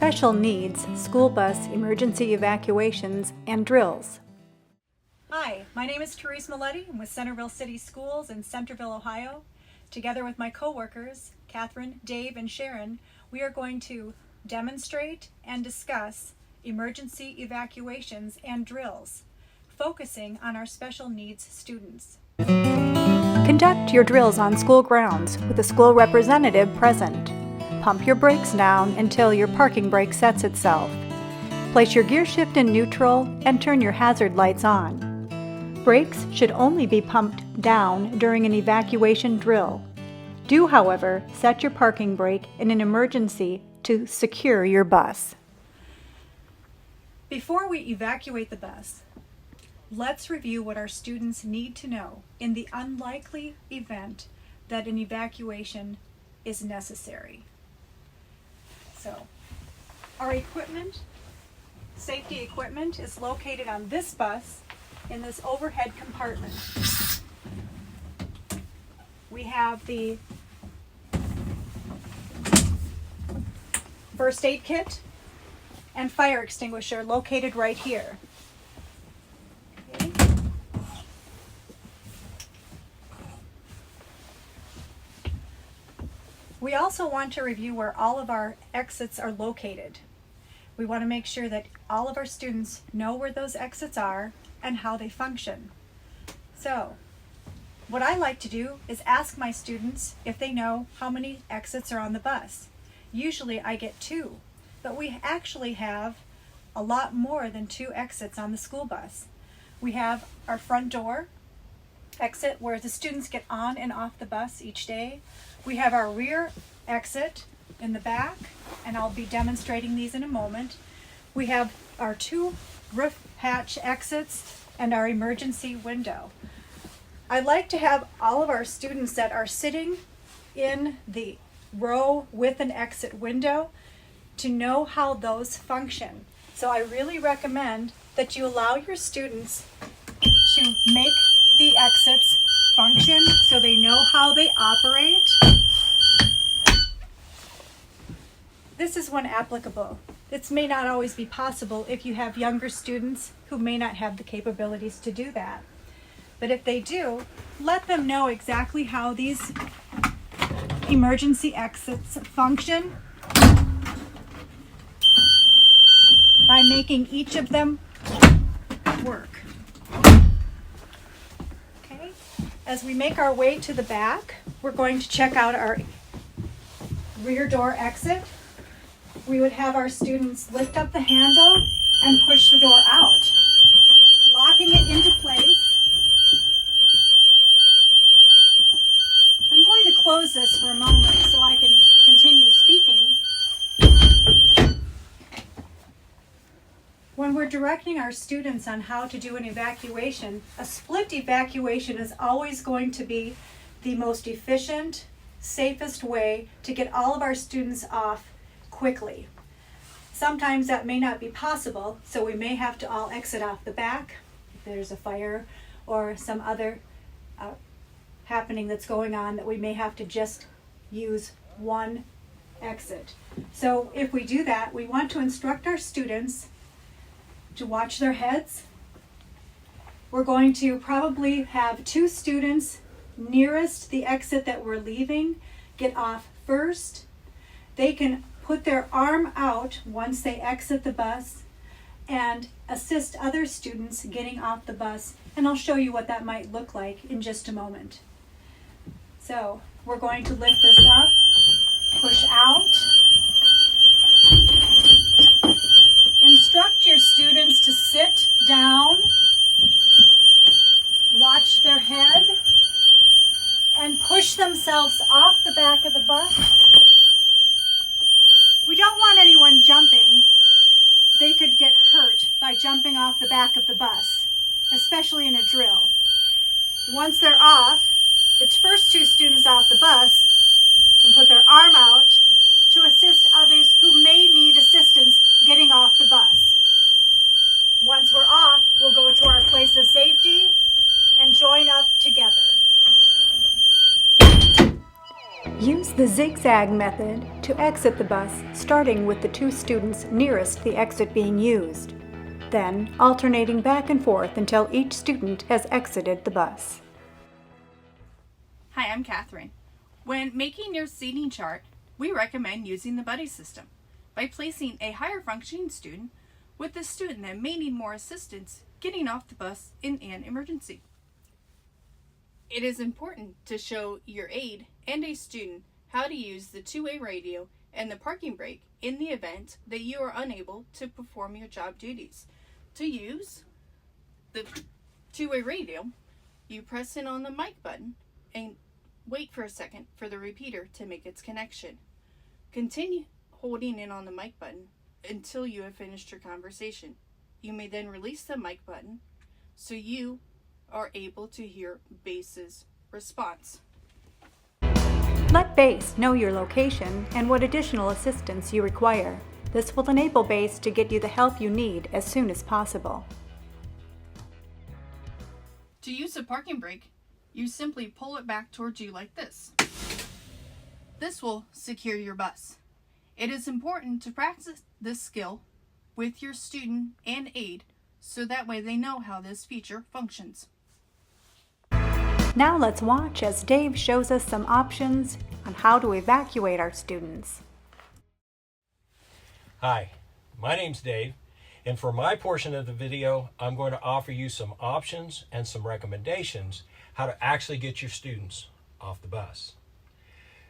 special needs school bus emergency evacuations and drills. Hi, my name is Therese Milletti. I'm with Centerville City Schools in Centerville, Ohio. Together with my co-workers, Catherine, Dave, and Sharon, we are going to demonstrate and discuss emergency evacuations and drills, focusing on our special needs students. Conduct your drills on school grounds with a school representative present. Pump your brakes down until your parking brake sets itself. Place your gear shift in neutral and turn your hazard lights on. Brakes should only be pumped down during an evacuation drill. Do, however, set your parking brake in an emergency to secure your bus. Before we evacuate the bus, let's review what our students need to know in the unlikely event that an evacuation is necessary. So, our equipment, safety equipment, is located on this bus in this overhead compartment. We have the first aid kit and fire extinguisher located right here. Okay. We also want to review where all of our exits are located. We want to make sure that all of our students know where those exits are and how they function. So, what I like to do is ask my students if they know how many exits are on the bus. Usually I get 2, but we actually have a lot more than 2 exits on the school bus. We have our front door exit where the students get on and off the bus each day. We have our rear exit in the back, and I'll be demonstrating these in a moment. We have our 2 roof hatch exits and our emergency window. I like to have all of our students that are sitting in the row with an exit window to know how those function. So I really recommend that you allow your students to make the exits function so they know how they operate. This is when applicable. This may not always be possible if you have younger students who may not have the capabilities to do that. But if they do, let them know exactly how these emergency exits function by making each of them work. Okay. As we make our way to the back, we're going to check out our rear door exit. We would have our students lift up the handle and push the door out, locking it into place. I'm going to close this for a moment so I can continue speaking. When we're directing our students on how to do an evacuation, a split evacuation is always going to be the most efficient, safest way to get all of our students off quickly. Sometimes that may not be possible, so we may have to all exit off the back if there's a fire or some other happening that's going on that we may have to just use one exit. So if we do that, we want to instruct our students to watch their heads. We're going to probably have 2 students nearest the exit that we're leaving get off first. They can put their arm out once they exit the bus and assist other students getting off the bus. And I'll show you what that might look like in just a moment. So we're going to lift this up, push out. Instruct your students to sit down, watch their head, and push themselves off the back of the bus. We don't want anyone jumping. They could get hurt by jumping off the back of the bus, especially in a drill. Once they're off, the first 2 students off the bus can put their arm out to assist others who may need assistance getting off the bus. Once we're off, we'll go to our place of safety and join up together. Use the Zigzag method to exit the bus, starting with the 2 students nearest the exit being used, then alternating back and forth until each student has exited the bus. Hi, I'm Catherine. When making your seating chart, we recommend using the buddy system by placing a higher functioning student with the student that may need more assistance getting off the bus in an emergency. It is important to show your aide and a student how to use the two-way radio and the parking brake in the event that you are unable to perform your job duties. To use the two-way radio, you press in on the mic button and wait for a second for the repeater to make its connection. Continue holding in on the mic button until you have finished your conversation. You may then release the mic button so you are able to hear base's response. Let base know your location and what additional assistance you require. This will enable base to get you the help you need as soon as possible. To use the parking brake, you simply pull it back towards you like this. This will secure your bus. It is important to practice this skill with your student and aide so that way they know how this feature functions. Now let's watch as Dave shows us some options on how to evacuate our students. Hi, my name's Dave, and for my portion of the video, I'm going to offer you some options and some recommendations how to actually get your students off the bus.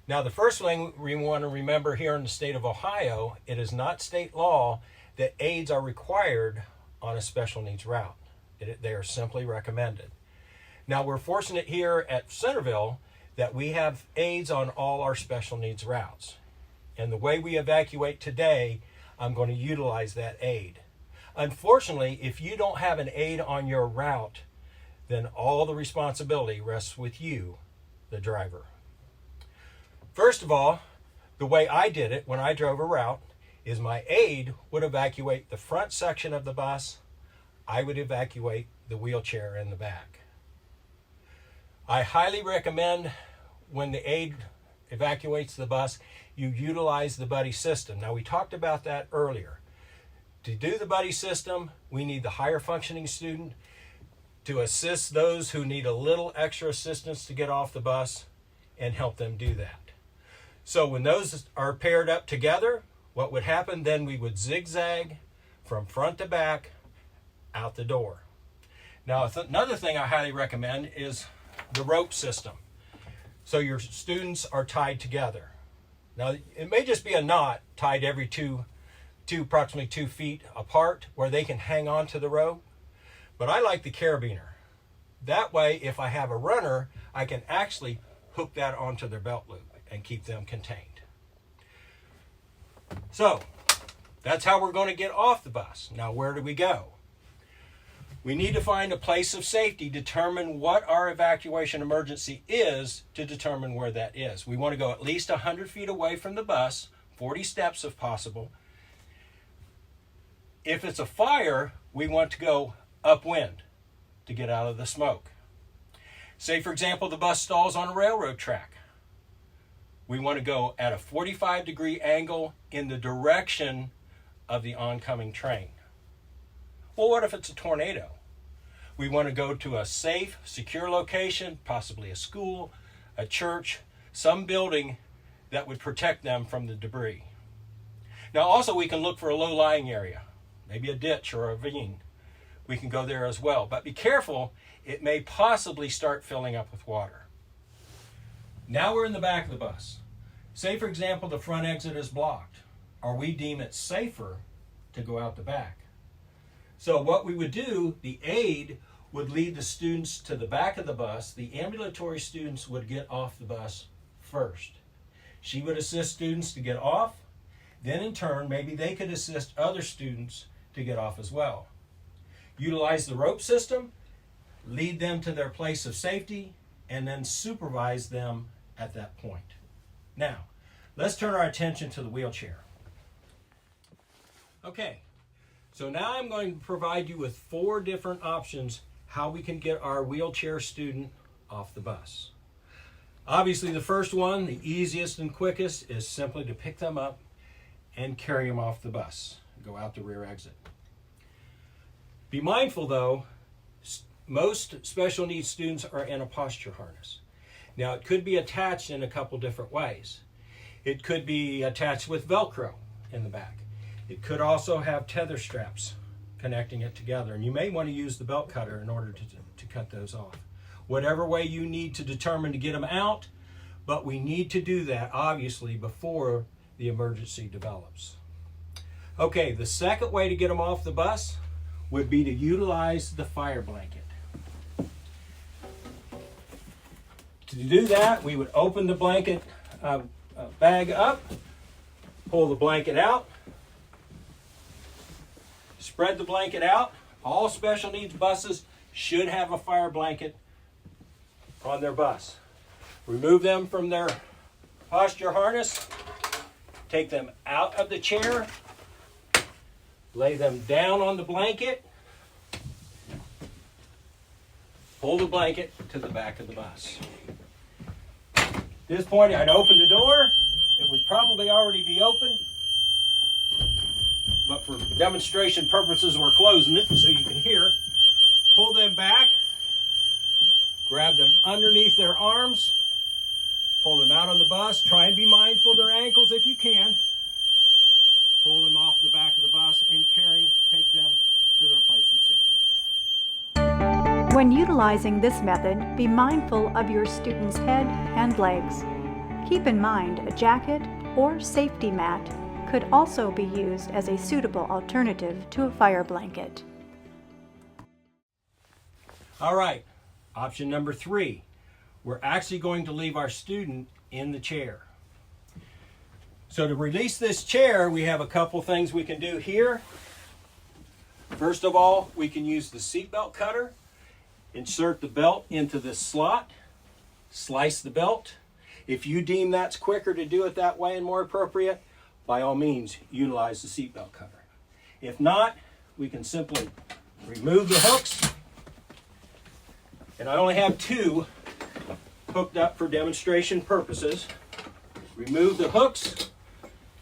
Now, the first thing we want to remember here in the state of Ohio, it is not state law that aides are required on a special needs route. They are simply recommended. Now, we're fortunate here at Centerville that we have aides on all our special needs routes. And the way we evacuate today, I'm going to utilize that aide. Unfortunately, if you don't have an aide on your route, then all the responsibility rests with you, the driver. First of all, the way I did it when I drove a route is my aide would evacuate the front section of the bus. I would evacuate the wheelchair in the back. I highly recommend when the aide evacuates the bus, you utilize the buddy system. Now, we talked about that earlier. To do the buddy system, we need the higher functioning student to assist those who need a little extra assistance to get off the bus and help them do that. So when those are paired up together, what would happen then, we would zigzag from front to back out the door. Now, another thing I highly recommend is the rope system. So your students are tied together. Now, it may just be a knot tied every approximately 2 feet apart where they can hang on to the rope, but I like the carabiner. That way, if I have a runner, I can actually hook that onto their belt loop and keep them contained. So, that's how we're going to get off the bus. Now, where do we go? We need to find a place of safety, determine what our evacuation emergency is to determine where that is. We want to go at least 100 feet away from the bus, 40 steps if possible. If it's a fire, we want to go upwind to get out of the smoke. Say, for example, the bus stalls on a railroad track. We want to go at a 45-degree angle in the direction of the oncoming train. Well, what if it's a tornado? We want to go to a safe, secure location, possibly a school, a church, some building that would protect them from the debris. Now, also, we can look for a low-lying area, maybe a ditch or a ravine. We can go there as well, but be careful, it may possibly start filling up with water. Now we're in the back of the bus. Say, for example, the front exit is blocked, or we deem it safer to go out the back. So what we would do, the aide would lead the students to the back of the bus. The ambulatory students would get off the bus first. She would assist students to get off. Then in turn, maybe they could assist other students to get off as well. Utilize the rope system, lead them to their place of safety, and then supervise them at that point. Now, let's turn our attention to the wheelchair. Okay, so now I'm going to provide you with 4 different options how we can get our wheelchair student off the bus. Obviously, the first one, the easiest and quickest, is simply to pick them up and carry them off the bus. Go out the rear exit. Be mindful though, most special needs students are in a posture harness. Now it could be attached in a couple different ways. It could be attached with Velcro in the back. It could also have tether straps connecting it together, and you may want to use the belt cutter in order to cut those off. Whatever way you need to determine to get them out, but we need to do that obviously before the emergency develops. Okay, the second way to get them off the bus would be to utilize the fire blanket. To do that, we would open the blanket bag up, pull the blanket out, spread the blanket out. All special needs buses should have a fire blanket on their bus. Remove them from their posture harness, take them out of the chair, lay them down on the blanket, pull the blanket to the back of the bus. At this point, I'd open the door. It would probably already be open, but for demonstration purposes, we're closing it so you can hear. Pull them back, grab them underneath their arms, pull them out on the bus. Try and be mindful of their ankles if you can. Pull them off the back of the bus and take them to their place of safety. When utilizing this method, be mindful of your student's head and legs. Keep in mind a jacket or safety mat could also be used as a suitable alternative to a fire blanket. All right, option number 3. We're actually going to leave our student in the chair. So to release this chair, we have a couple things we can do here. First of all, we can use the seatbelt cutter. Insert the belt into this slot, slice the belt. If you deem that's quicker to do it that way and more appropriate, by all means, utilize the seatbelt cutter. If not, we can simply remove the hooks. And I only have 2 hooked up for demonstration purposes. Remove the hooks.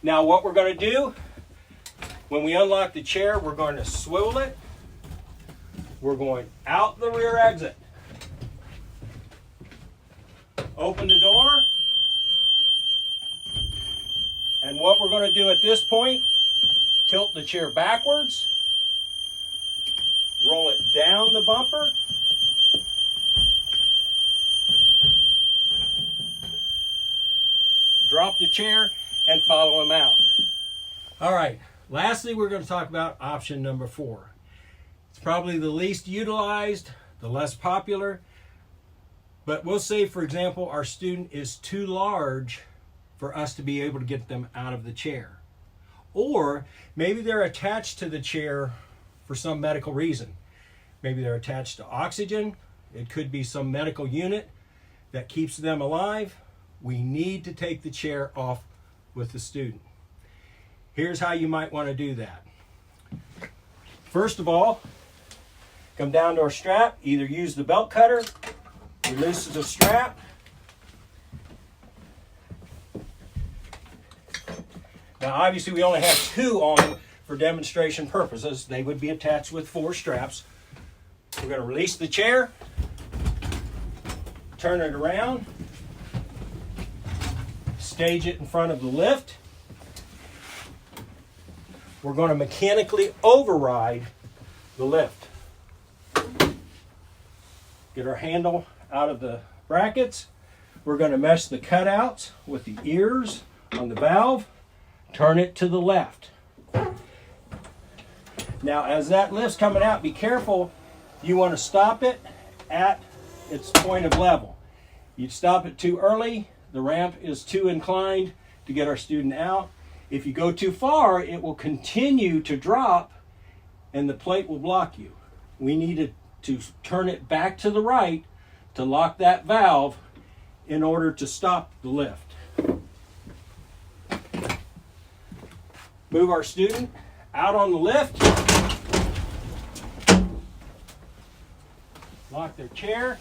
Now what we're going to do, when we unlock the chair, we're going to swivel it. We're going out the rear exit. Open the door. And what we're going to do at this point, tilt the chair backwards, roll it down the bumper, drop the chair, and follow them out. All right, lastly, we're going to talk about option number 4. It's probably the least utilized, the less popular, but we'll say, for example, our student is too large for us to be able to get them out of the chair. Or maybe they're attached to the chair for some medical reason. Maybe they're attached to oxygen. It could be some medical unit that keeps them alive. We need to take the chair off with the student. Here's how you might want to do that. First of all, come down to our strap, either use the belt cutter, release the strap. Now obviously we only have 2 on for demonstration purposes. They would be attached with 4 straps. We're going to release the chair, turn it around, stage it in front of the lift. We're going to mechanically override the lift. Get our handle out of the brackets. We're going to mesh the cutouts with the ears on the valve. Turn it to the left. Now as that lift's coming out, be careful. You want to stop it at its point of level. You stop it too early, the ramp is too inclined to get our student out. If you go too far, it will continue to drop and the plate will block you. We need to turn it back to the right to lock that valve in order to stop the lift. Move our student out on the lift. Lock their chair.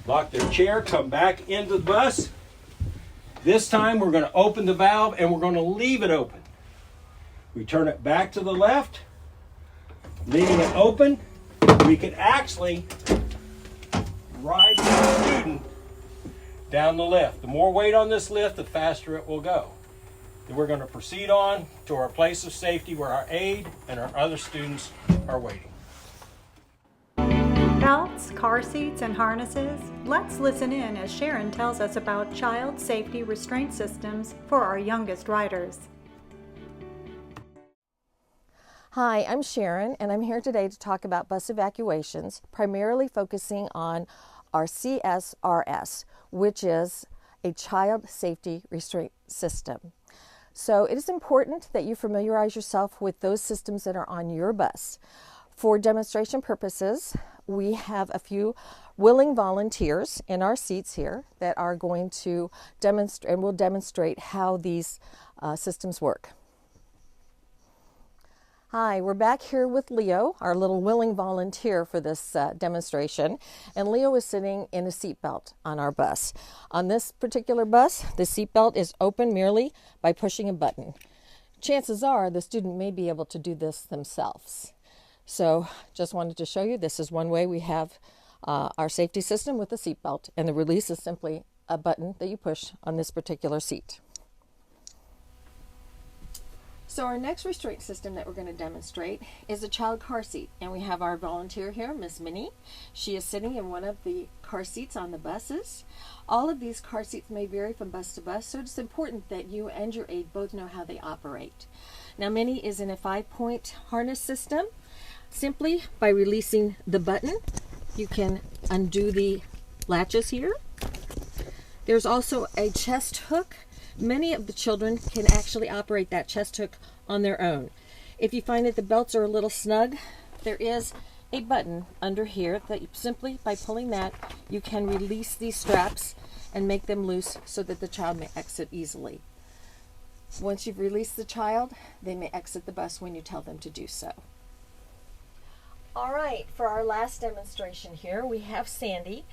lock their chair, come back into the bus. This time we're going to open the valve and we're going to leave it open. We turn it back to the left, leaving it open. We can actually ride the student down the lift. The more weight on this lift, the faster it will go. Then we're going to proceed on to our place of safety where our aide and our other students are waiting. Belts, car seats, and harnesses. Let's listen in as Sharon tells us about child safety restraint systems for our youngest riders. Hi, I'm Sharon, and I'm here today to talk about bus evacuations, primarily focusing on our CSRS, which is a child safety restraint system. So it is important that you familiarize yourself with those systems that are on your bus. For demonstration purposes, we have a few willing volunteers in our seats here that are going to demonstrate and will demonstrate how these systems work. Hi, we're back here with Leo, our little willing volunteer for this demonstration, and Leo is sitting in a seatbelt on our bus. On this particular bus, the seatbelt is open merely by pushing a button. Chances are the student may be able to do this themselves. So just wanted to show you, this is one way we have our safety system with the seatbelt, and the release is simply a button that you push on this particular seat. So our next restraint system that we're going to demonstrate is a child car seat, and we have our volunteer here, Miss Minnie. She is sitting in one of the car seats on the buses. All of these car seats may vary from bus to bus, so it's important that you and your aide both know how they operate. Now Minnie is in a 5-point harness system. Simply by releasing the button, you can undo the latches here. There's also a chest hook. Many of the children can actually operate that chest hook on their own. If you find that the belts are a little snug, there is a button under here that you simply, by pulling that, you can release these straps and make them loose so that the child may exit easily. Once you've released the child, they may exit the bus when you tell them to do so. All right, for our last demonstration here, we have Sandy,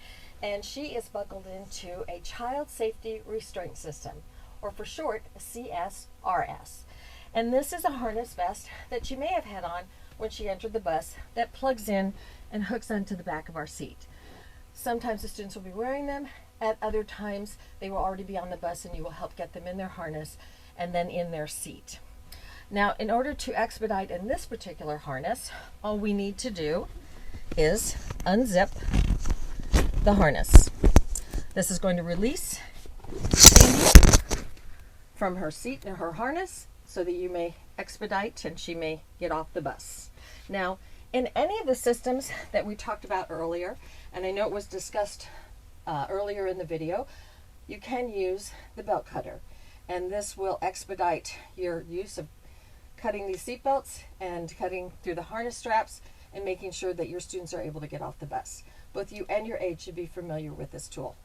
and she is buckled into a child safety restraint system, or for short, CSRS. And this is a harness vest that she may have had on when she entered the bus that plugs in and hooks onto the back of our seat. Sometimes the students will be wearing them, at other times they will already be on the bus and you will help get them in their harness and then in their seat. Now, in order to expedite in this particular harness, all we need to do is unzip the harness. This is going to release Sandy from her seat and her harness so that you may expedite and she may get off the bus. Now, in any of the systems that we talked about earlier, and I know it was discussed earlier in the video, you can use the belt cutter, and this will expedite your use of cutting these seat belts and cutting through the harness straps and making sure that your students are able to get off the bus. Both you and your aide should be familiar with this tool.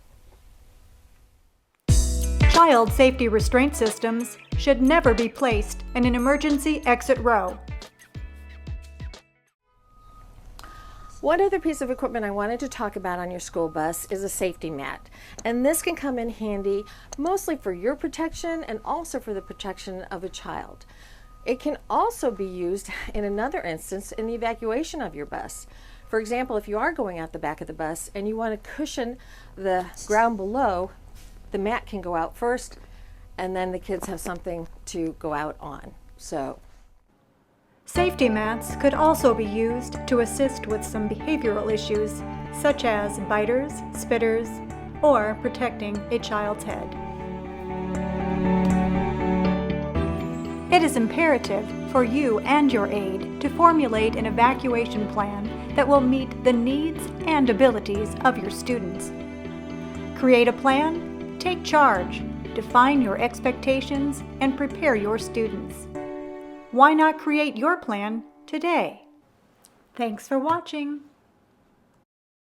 Child safety restraint systems should never be placed in an emergency exit row. One other piece of equipment I wanted to talk about on your school bus is a safety mat. And this can come in handy mostly for your protection and also for the protection of a child. It can also be used in another instance in the evacuation of your bus. For example, if you are going out the back of the bus and you want to cushion the ground below, the mat can go out first and then the kids have something to go out on. Safety mats could also be used to assist with some behavioral issues, such as biters, spitters, or protecting a child's head. It is imperative for you and your aide to formulate an evacuation plan that will meet the needs and abilities of your students. Create a plan, take charge, define your expectations, and prepare your students. Why not create your plan today? Thanks for watching.